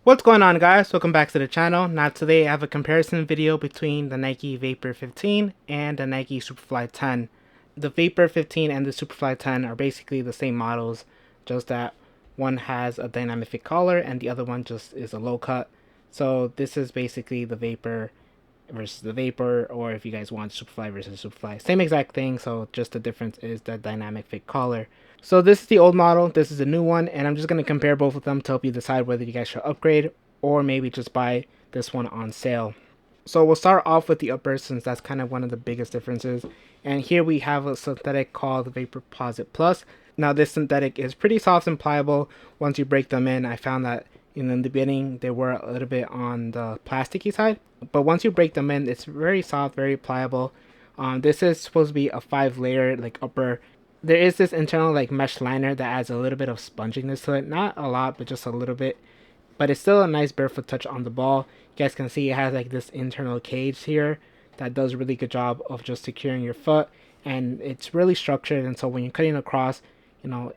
What's going on, guys? Welcome back to the channel. Now today I have a comparison video between the Nike Vapor 15 and the Nike Superfly 10. The Vapor 15 and the Superfly 10 are basically the same models, just that one has a dynamic fit collar and the other one just is a low cut. So this is basically the Vapor versus the Vapor, or if you guys want Superfly versus Superfly, same exact thing, so just the difference is the dynamic fit collar. So this is the old model, this is the new one, and I'm just going to compare both of them to help you decide whether you guys should upgrade or maybe just buy this one on sale. So we'll start off with the upper, since that's kind of one of the biggest differences. And here we have a synthetic called Vapor Posit Plus. Now this synthetic is pretty soft and pliable. Once you break them in, I found that in the beginning they were a little bit on the plasticky side, but once you break them in, it's very soft, very pliable. This is supposed to be a 5-layer like upper. There is this internal like mesh liner that adds a little bit of sponginess to it, not a lot but just a little bit, but it's still a nice barefoot touch on the ball. You guys can see it has like this internal cage here that does a really good job of just securing your foot, and it's really structured, and so when you're cutting across,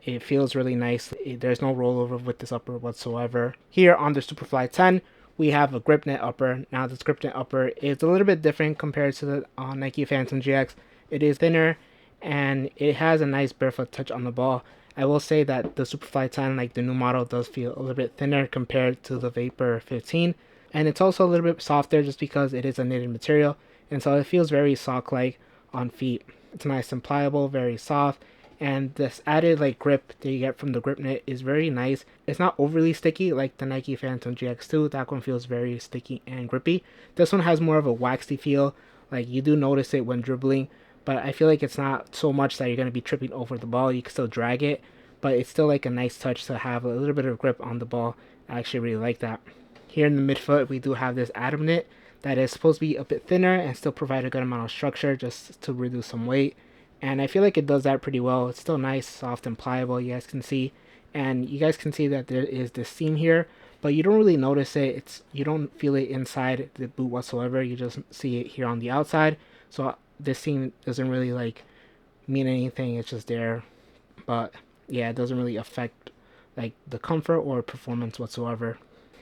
it feels really nice. There's no rollover with this upper whatsoever. Here on the Superfly 10, we have a grip net upper. Now this grip net upper is a little bit different compared to the Nike Phantom GX. It is thinner and it has a nice barefoot touch on the ball. I will say that the Superfly 10, like the new model, does feel a little bit thinner compared to the Vapor 15. And it's also a little bit softer just because it is a knitted material, and so it feels very sock-like on feet. It's nice and pliable, very soft, and this added like grip that you get from the grip knit is very nice. It's not overly sticky like the Nike Phantom GX2. That one feels very sticky and grippy. This one has more of a waxy feel. Like you do notice it when dribbling, but I feel like it's not so much that you're going to be tripping over the ball. You can still drag it, but it's still like a nice touch to have a little bit of grip on the ball. I actually really like that. Here in the midfoot, we do have this atom knit that is supposed to be a bit thinner and still provide a good amount of structure just to reduce some weight. And I feel like it does that pretty well. It's still nice, soft, and pliable, you guys can see. And you guys can see that there is this seam here, but you don't really notice it. You don't feel it inside the boot whatsoever. You just see it here on the outside. So this seam doesn't really like mean anything. It's just there. But yeah, it doesn't really affect like the comfort or performance whatsoever.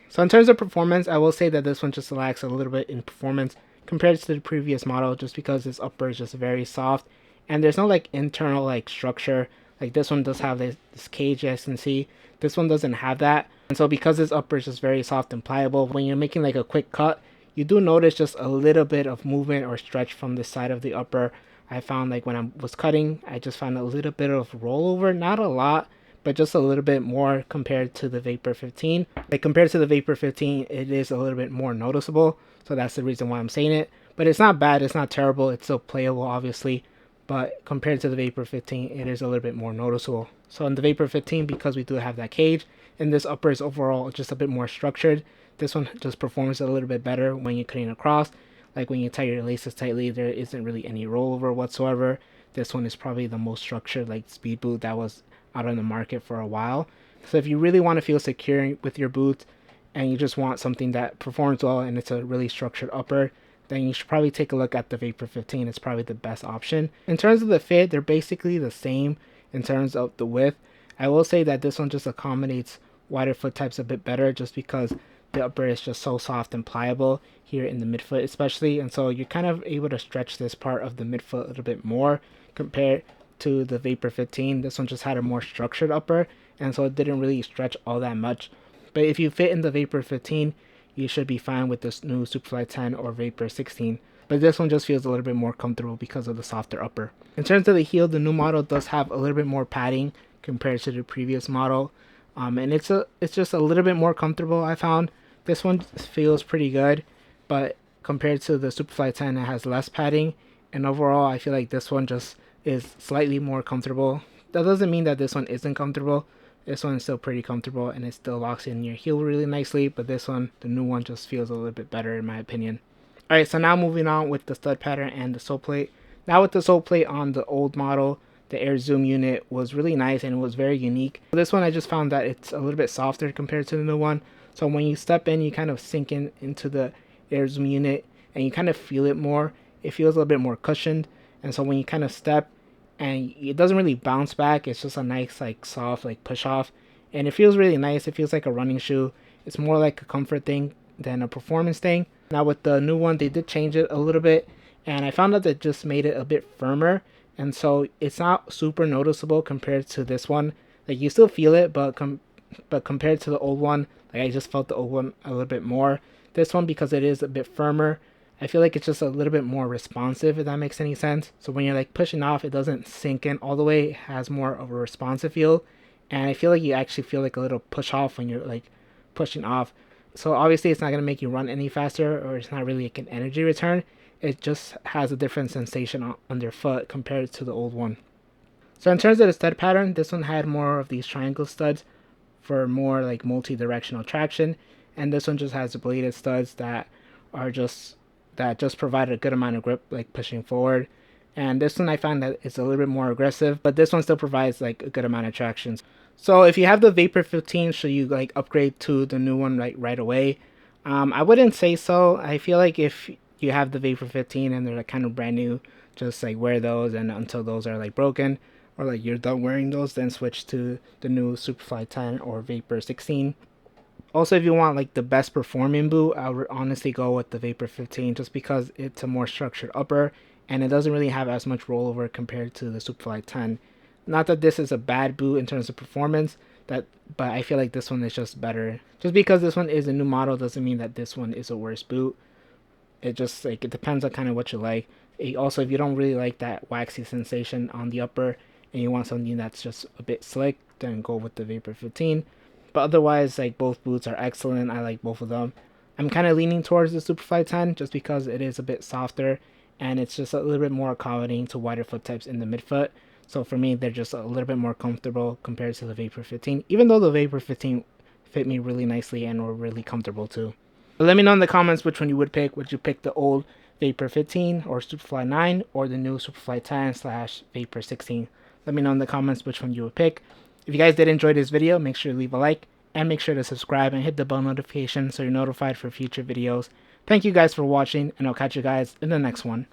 So in terms of performance, I will say that this one just lacks a little bit in performance compared to the previous model, just because this upper is just very soft and there's no like internal like structure. Like this one does have this cage, as you can see. This one doesn't have that, and so because this upper is just very soft and pliable, when you're making like a quick cut, you do notice just a little bit of movement or stretch from the side of the upper. I found like when I was cutting, I just found a little bit of rollover, not a lot, but just a little bit more compared to the Vapor 15. Like compared to the Vapor 15, it is a little bit more noticeable, so that's the reason why I'm saying it. But it's not bad, it's not terrible, it's still playable obviously, but compared to the Vapor 15, it is a little bit more noticeable. So in the Vapor 15, because we do have that cage, and this upper is overall just a bit more structured, this one just performs a little bit better when you're cutting across. Like when you tie your laces tightly, there isn't really any rollover whatsoever. This one is probably the most structured like speed boot that was out on the market for a while. So if you really want to feel secure with your boots and you just want something that performs well and it's a really structured upper, then you should probably take a look at the Vapor 15. It's probably the best option. In terms of the fit, they're basically the same in terms of the width. I will say that this one just accommodates wider foot types a bit better, just because the upper is just so soft and pliable here in the midfoot especially, and so you're kind of able to stretch this part of the midfoot a little bit more compared to the Vapor 15. This one just had a more structured upper, and so it didn't really stretch all that much. But if you fit in the Vapor 15, you should be fine with this new Superfly 10 or Vapor 16. But this one just feels a little bit more comfortable because of the softer upper. In terms of the heel, the new model does have a little bit more padding compared to the previous model. And it's just a little bit more comfortable, I found. This one feels pretty good, but compared to the Superfly 10, it has less padding. And overall, I feel like this one just is slightly more comfortable. That doesn't mean that this one isn't comfortable. This one is still pretty comfortable and it still locks in your heel really nicely, but this one, the new one, just feels a little bit better in my opinion. Alright, so now moving on with the stud pattern and the sole plate. Now with the sole plate on the old model, the Air Zoom unit was really nice and it was very unique. This one I just found that it's a little bit softer compared to the new one. So when you step in, you kind of sink in into the Air Zoom unit and you kind of feel it more. It feels a little bit more cushioned, and so when you kind of step, and it doesn't really bounce back, it's just a nice like soft like push off, and it feels really nice. It feels like a running shoe. It's more like a comfort thing than a performance thing. Now with the new one, they did change it a little bit, and I found out that just made it a bit firmer, and so it's not super noticeable compared to this one. Like you still feel it, but compared to the old one, like I just felt the old one a little bit more. This one, because it is a bit firmer, I feel like it's just a little bit more responsive, if that makes any sense. So when you're like pushing off, it doesn't sink in all the way. It has more of a responsive feel. And I feel like you actually feel like a little push off when you're like pushing off. So obviously it's not going to make you run any faster, or it's not really like an energy return. It just has a different sensation on underfoot compared to the old one. So in terms of the stud pattern, this one had more of these triangle studs for more like multi-directional traction, and this one just has bladed studs are just that just provide a good amount of grip, like pushing forward. And this one I found that it's a little bit more aggressive, but this one still provides like a good amount of traction. So if you have the Vapor 15, should you like upgrade to the new one like right away? I wouldn't say so. I feel like if you have the Vapor 15 and they're like kind of brand new, just like wear those, and until those are like broken or like you're done wearing those, then switch to the new Superfly 10 or Vapor 16. Also, if you want like the best performing boot, I would honestly go with the Vapor 15, just because it's a more structured upper and it doesn't really have as much rollover compared to the Superfly 10. Not that this is a bad boot in terms of performance, but I feel like this one is just better. Just because this one is a new model doesn't mean that this one is a worse boot. It just like it depends on kind of what you like. Also, if you don't really like that waxy sensation on the upper and you want something that's just a bit slick, then go with the Vapor 15. But otherwise, like both boots are excellent. I like both of them. I'm kind of leaning towards the Superfly 10 just because it is a bit softer and it's just a little bit more accommodating to wider foot types in the midfoot. So for me, they're just a little bit more comfortable compared to the Vapor 15, even though the Vapor 15 fit me really nicely and were really comfortable too. But let me know in the comments which one you would pick. Would you pick the old Vapor 15 or Superfly 9 or the new Superfly 10 slash Vapor 16? Let me know in the comments which one you would pick. If you guys did enjoy this video, make sure to leave a like and make sure to subscribe and hit the bell notification so you're notified for future videos. Thank you guys for watching, and I'll catch you guys in the next one.